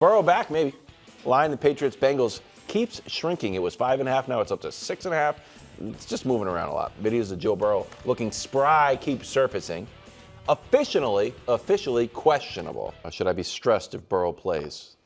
Burrow back, maybe. Line, the Patriots-Bengals keeps shrinking. It was 5.5, now it's up to 6.5. It's just moving around a lot. Videos of Joe Burrow looking spry keep surfacing. Officially questionable. Or should I be stressed if Burrow plays?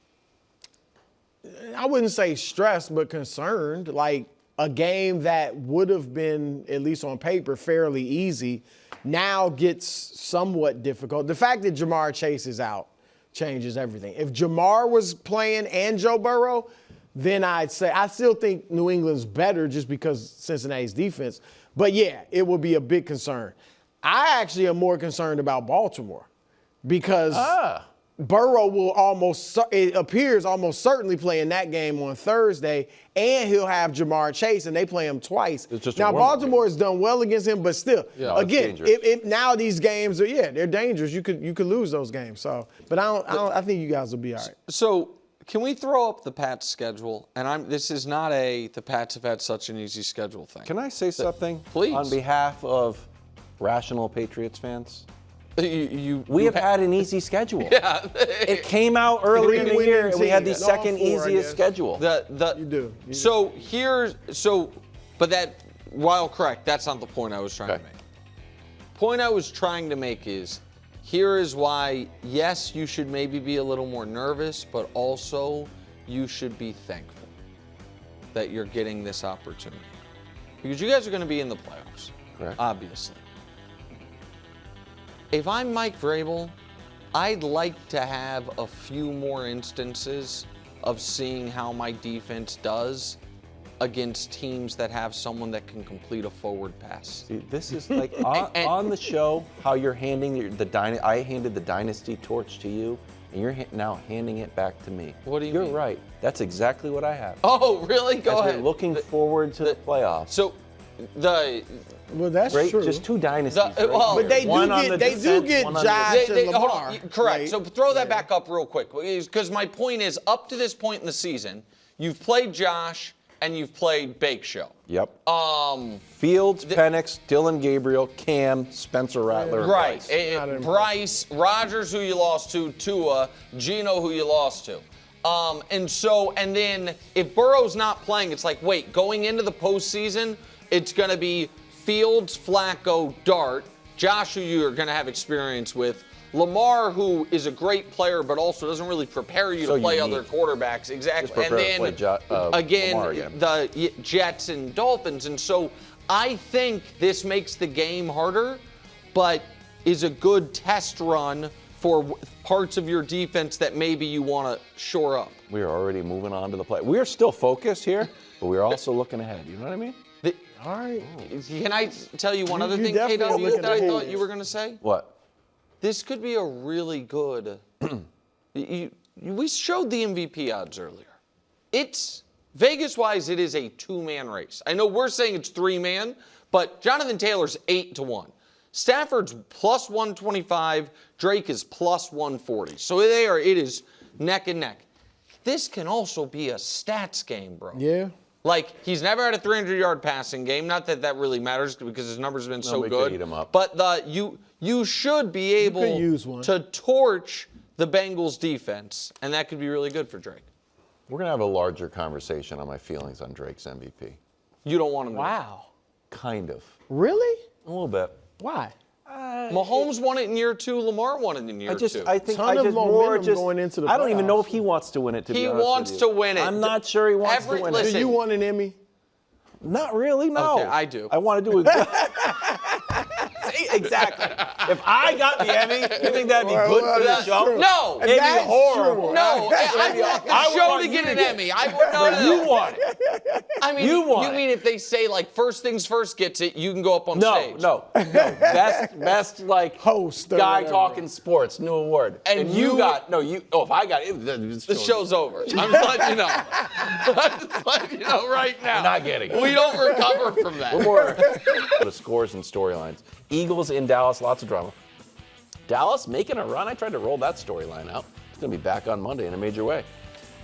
I wouldn't say stressed, but concerned. Like a game that would have been, at least on paper, fairly easy, now gets somewhat difficult. The fact that Jamar Chase is out changes everything. If Jamar was playing and Joe Burrow, then I'd say I still think New England's better just because Cincinnati's defense. But yeah, it would be a big concern. I actually am more concerned about Baltimore because Burrow will it appears almost certainly playing that game on Thursday, and he'll have Jamar Chase, and they play him twice. Now, Baltimore has done well against him, but still, again, now these games are, they're dangerous. You could lose those games. So, but I think you guys will be all right. So, can we throw up the Pats schedule? And this is not the Pats have had such an easy schedule thing. Can I say something? Please. On behalf of rational Patriots fans? We have had an easy schedule. Yeah. It came out early in the year, and we had the second easiest schedule. You do. But that, while correct, that's not the point I was trying to make. Point I was trying to make is, here is why, yes, you should maybe be a little more nervous, but also you should be thankful that you're getting this opportunity. Because you guys are going to be in the playoffs, obviously. If I'm Mike Vrabel, I'd like to have a few more instances of seeing how my defense does against teams that have someone that can complete a forward pass. See, this is like on the show, how you're handing I handed the dynasty torch to you, and you're now handing it back to me. What do you mean? You're right. That's exactly what I have. Oh, really? Go ahead. We're looking forward to the playoffs. So, well, that's true. Just two dynasties. But they do get Josh and Lamar. Correct. Right? So throw that back up real quick, because my point is, up to this point in the season, you've played Josh and you've played Bake Show. Yep. Fields, Penix, Dylan Gabriel, Cam, Spencer Rattler, right. Bryce, Rodgers, who you lost to, Tua, Geno, who you lost to. And then if Burrow's not playing, it's like, wait, going into the postseason, it's going to be Fields, Flacco, Dart, Josh, who you're going to have experience with, Lamar, who is a great player but also doesn't really prepare you to play other quarterbacks. Exactly. And then, the Jets and Dolphins. And so I think this makes the game harder, but is a good test run for parts of your defense that maybe you want to shore up. We are already moving on to the play. We are still focused here, but we are also looking ahead. You know what I mean? All right. Can I tell you one other thing, KW, that I thought you were going to say? What? This could be a really good. We showed the MVP odds earlier. It's Vegas-wise, it is a two-man race. I know we're saying it's three-man, but Jonathan Taylor's 8-1. Stafford's plus 125. Drake is plus 140. So it is neck and neck. This can also be a stats game, bro. Yeah. Like, he's never had a 300-yard passing game. Not that that really matters because his numbers have been so good. Could eat him up. But you should be able to torch the Bengals defense, and that could be really good for Drake. We're going to have a larger conversation on my feelings on Drake's MVP. You don't want him to. Wow. Kind of. Really? A little bit. Why? Mahomes won it in year 2. Lamar won it in year 2. I think going into the playoffs. I don't even know if he wants to win it, He wants to win it. I'm not sure he wants to win it. Do you want an Emmy? Not really, no. Okay, I do. I want to do Exactly. If I got the Emmy, you think that'd be good for the show? True. No. It'd be horrible. No, I want the show to get an Emmy. You want it. I mean, you mean if they say, like, first things first gets it, you can go up on stage? No. Best like host guy talking sports, new award. And you got if I got it, the show's over. I'm just letting you know. I'm just letting you know right now. We're not getting it. We don't recover from that. More the scores and storylines. Eagles in Dallas, lots of drama. Dallas making a run. I tried to roll that storyline out. It's going to be back on Monday in a major way.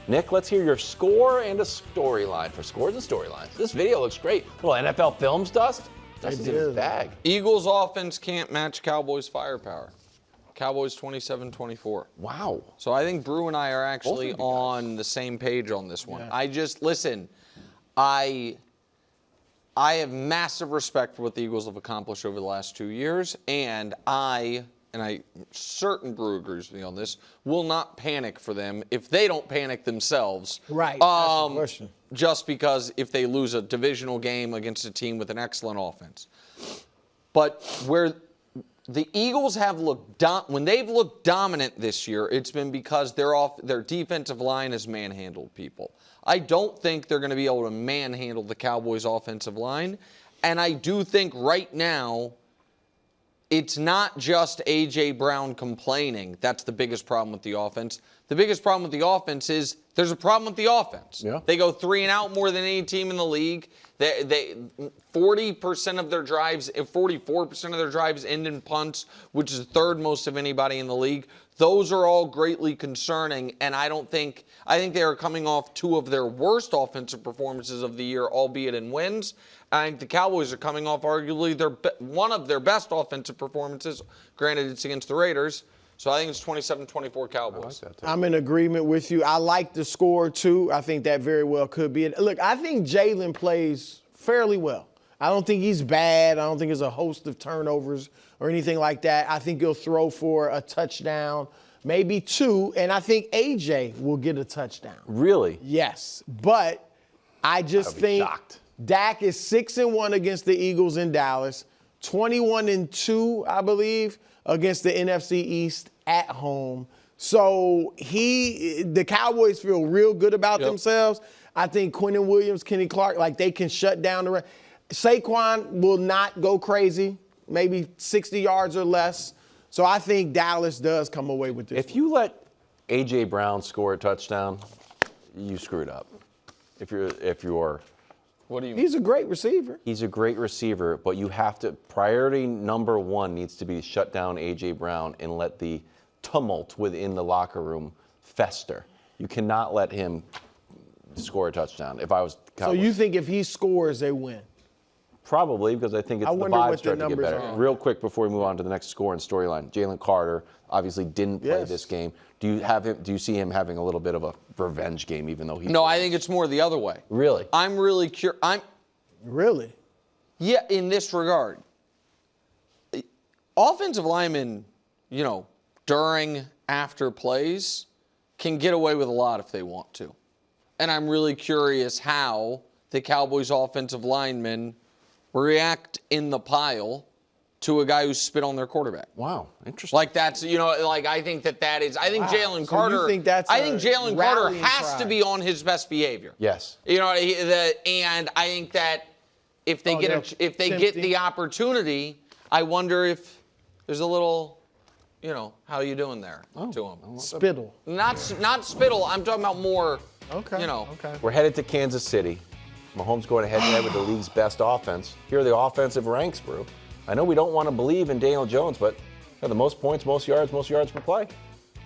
Nick, let's hear your score and a storyline for scores and storylines. This video looks great. Little NFL Films dust. That's in his bag. Eagles offense can't match Cowboys firepower. Cowboys 27-24. Wow. So I think Brou and I are actually Both of you on the same page on this one. Yeah. Listen, I have massive respect for what the Eagles have accomplished over the last 2 years, and I'm certain Brou agrees with me on this, will not panic for them if they don't panic themselves. Right. That's the question. Just because if they lose a divisional game against a team with an excellent offense. But where the Eagles have looked when they've looked dominant this year, it's been because their defensive line has manhandled people. I don't think they're going to be able to manhandle the Cowboys' offensive line. And I do think right now it's not just A.J. Brown complaining. That's the biggest problem with the offense. The biggest problem with the offense is there's a problem with the offense. Yeah. They go 3 and out more than any team in the league. They 40% of their drives, 44% of their drives end in punts, which is the third most of anybody in the league. Those are all greatly concerning, and I think they are coming off 2 of their worst offensive performances of the year, albeit in wins. I think the Cowboys are coming off arguably one of their best offensive performances. Granted, it's against the Raiders. So I think it's 27-24 Cowboys. I like that too. I'm in agreement with you. I like the score, too. I think that very well could be it. Look, I think Jalen plays fairly well. I don't think he's bad. I don't think there's a host of turnovers or anything like that. I think he'll throw for a touchdown, maybe 2, and I think A.J. will get a touchdown. Really? Yes, but I just think shocked. Dak is 6-1 against the Eagles in Dallas, 21-2, I believe, against the NFC East at home. So the Cowboys feel real good about themselves. I think Quinnen Williams, Kenny Clark, like they can shut down the run. Saquon will not go crazy, maybe 60 yards or less. So I think Dallas does come away with this. If you let A.J. Brown score a touchdown, you screwed up. If you're What do you mean? He's a great receiver. He's a great receiver, but you have to, priority number 1 needs to be to shut down A.J. Brown and let the tumult within the locker room fester. You cannot let him score a touchdown. If I was Cowboys. So you think if he scores, they win? Probably, because I think it's I the wonder vibes what the start to get numbers better. are. Real quick before we move on to the next score and storyline, Jalen Carter obviously didn't play Yes. this game. Do you see him having a little bit of a revenge game, even though he? No, I think it's more the other way. Really? I'm really curious. Really? Yeah, in this regard. Offensive linemen, during, after plays, can get away with a lot if they want to. And I'm really curious how the Cowboys offensive linemen react in the pile to a guy who spit on their quarterback. Wow, interesting. Like that's, I think that is, I think Wow. Jalen So you Carter, think that's I think a Jalen Carter rallying has cry? to be on his best behavior. Yes. And I think that if they get the opportunity, I wonder if there's a little, how you doing there to him. Spittle. Not spittle. I'm talking about more. Okay. Okay. We're headed to Kansas City. Mahomes going head-to-head with the league's best offense. Here are the offensive ranks, Brou. I know we don't want to believe in Daniel Jones, but the most points, most yards per play.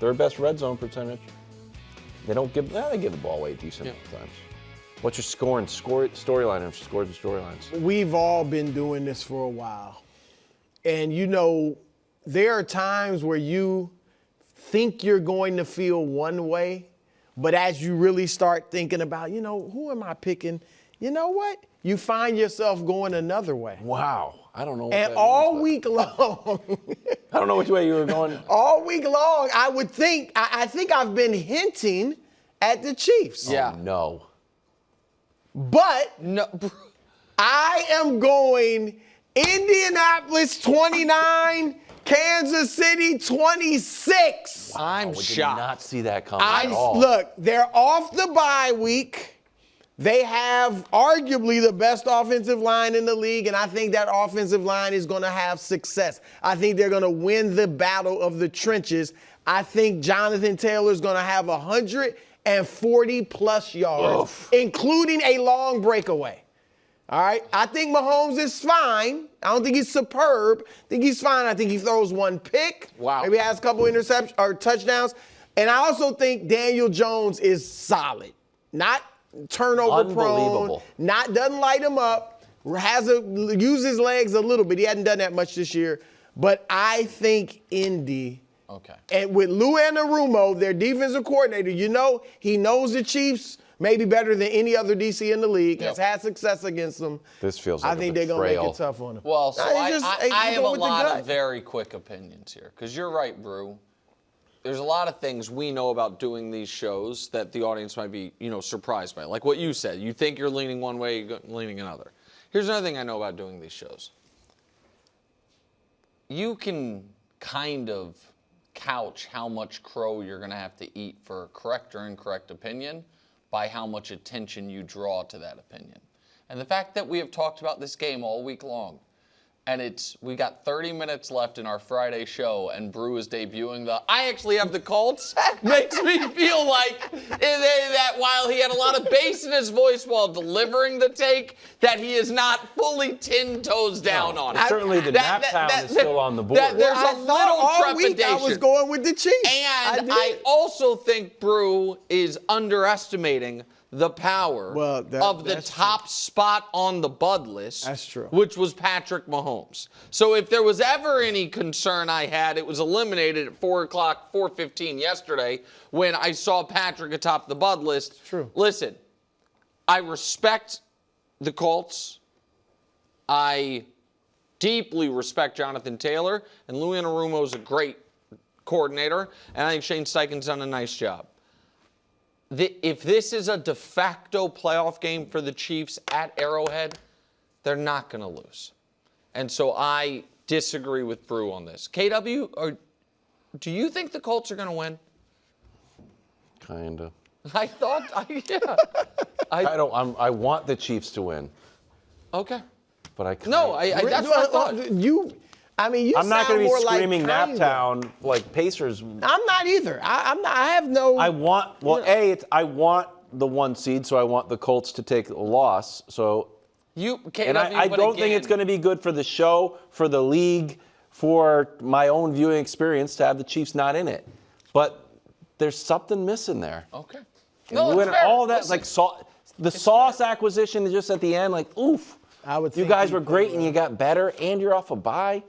3rd best red zone percentage. They give the ball away decent times. What's your storyline of scores and storylines? We've all been doing this for a while. And there are times where you think you're going to feel one way, but as you really start thinking about, who am I picking? You know what? You find yourself going another way. Wow. I don't know what And that all means, week long, I don't know which way you were going. all week long, I would think, I think I've been hinting at the Chiefs. Yeah. Oh, no. But No. I am going Indianapolis 29, Kansas City 26. I'm We did shocked. not see that coming at all. Look, they're off the bye week. They have arguably the best offensive line in the league, and I think that offensive line is going to have success. I think they're going to win the battle of the trenches. I think Jonathan Taylor is going to have 140-plus yards, including a long breakaway. All right? I think Mahomes is fine. I don't think he's superb. I think he's fine. I think he throws one pick. Wow. Maybe has a couple interceptions or touchdowns. And I also think Daniel Jones is solid. Not turnover prone, Unbelievable. doesn't light him up, uses his legs a little bit. He hadn't done that much this year. But I think Indy Okay. And with Lou Anarumo, their defensive coordinator, he knows the Chiefs maybe better than any other DC in the league, has had success against them. This feels like I think they're going to make it tough on them. Well, so I have a lot of very quick opinions here, because you're right, Brou. There's a lot of things we know about doing these shows that the audience might be, surprised by. Like what you said. You think you're leaning one way, you're leaning another. Here's another thing I know about doing these shows. You can kind of couch how much crow you're going to have to eat for a correct or incorrect opinion by how much attention you draw to that opinion. And the fact that we have talked about this game all week long, and we got 30 minutes left in our Friday show, and Brou is debuting I actually have the Colts, makes me feel like that while he had a lot of bass in his voice while delivering the take, that he is not fully 10 toes down on it. Certainly the Naptown is still on the board. There's a little trepidation. I was going with the Chiefs. And I also think Brou is underestimating the power of the top spot on the Bud list. That's true. Which was Patrick Mahomes. So if there was ever any concern I had, it was eliminated at 4:15 yesterday when I saw Patrick atop the Bud list. It's true. Listen, I respect the Colts. I deeply respect Jonathan Taylor, and Lou Anarumo is a great coordinator, and I think Shane Steichen's done a nice job. If this is a de facto playoff game for the Chiefs at Arrowhead, they're not going to lose. And so I disagree with Brou on this. KW, do you think the Colts are going to win? Kinda. I thought, yeah. I want the Chiefs to win. Okay. But I can't. No, that's what I thought. I'm not going to be screaming Naptown like Pacers. I'm not either. I have no. I want I want the 1 seed, so I want the Colts to take a loss. So I don't think it's going to be good for the show, for the league, for my own viewing experience to have the Chiefs not in it. But there's something missing there. Okay. No, all that the Sauce acquisition just at the end, like oof. You guys were great and you got better, and you're off a bye.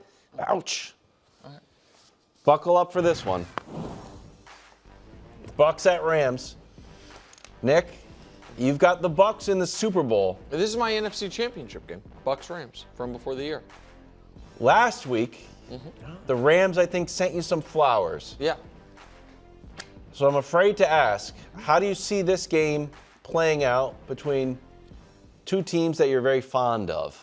Ouch. All right. Buckle up for this one. Bucs at Rams. Nick, you've got the Bucs in the Super Bowl. This is my NFC Championship game. Bucs-Rams from before the year. Last week, the Rams, I think, sent you some flowers. Yeah. So I'm afraid to ask, how do you see this game playing out between two teams that you're very fond of?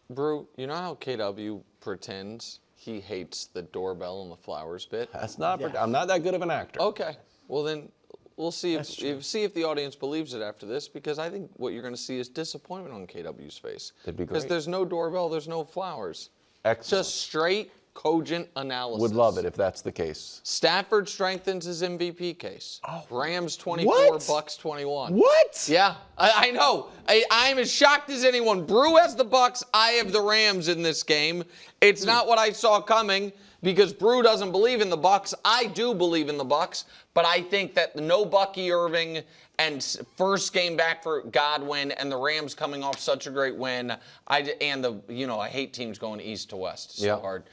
Brou, you know how KW pretends he hates the doorbell and the flowers bit? That's not. Yeah. I'm not that good of an actor. Okay. Well, then we'll see if the audience believes it after this, because I think what you're going to see is disappointment on KW's face. That'd be great. Because there's no doorbell, there's no flowers. Excellent. Just straight, cogent analysis. Would love it if that's the case. Stafford strengthens his MVP case. Oh. Rams 24, what? Bucs 21. What? Yeah, I know. I'm as shocked as anyone. Brou has the Bucs. I have the Rams in this game. It's not what I saw coming, because Brou doesn't believe in the Bucs. I do believe in the Bucs, but I think that no Bucky Irving and first game back for Godwin and the Rams coming off such a great win. I hate teams going east to west so hard.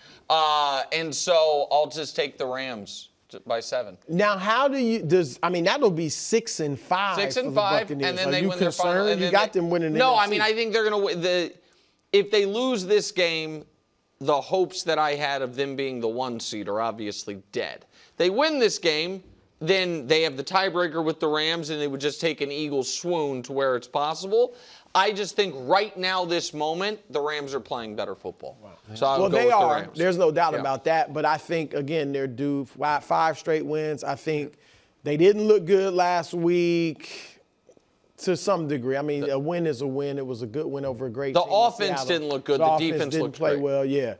And so I'll just take the Rams by 7. Now, that'll be 6 and 5. 6 and 5, and then they win their final. You got them winning. No, I think they're going to win. If they lose this game, the hopes that I had of them being the 1 seed are obviously dead. They win this game, then they have the tiebreaker with the Rams, and they would just take an Eagles swoon to where it's possible. I just think right now, this moment, the Rams are playing better football. Wow. So I would go with the Rams. There's no doubt about that. But I think, again, they're due 5 straight wins. I think they didn't look good last week to some degree. A win is a win. It was a good win over a great team. The offense didn't look good. The defense didn't play well, yeah.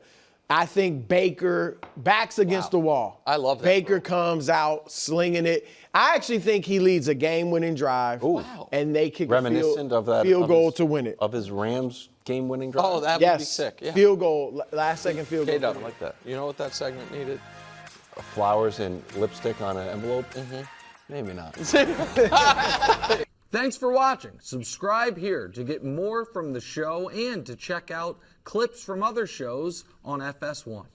I think Baker, backs against the wall. I love that. Baker comes out slinging it. I actually think he leads a game-winning drive. Ooh. Wow. And they kick reminiscent of that field goal to win it. Of his Rams game-winning drive? Oh, that would be sick. Yeah. Field goal, last-second field goal. I like that. You know what that segment needed? Flowers and lipstick on an envelope? Maybe not. Thanks for watching. Subscribe here to get more from the show and to check out clips from other shows on FS1.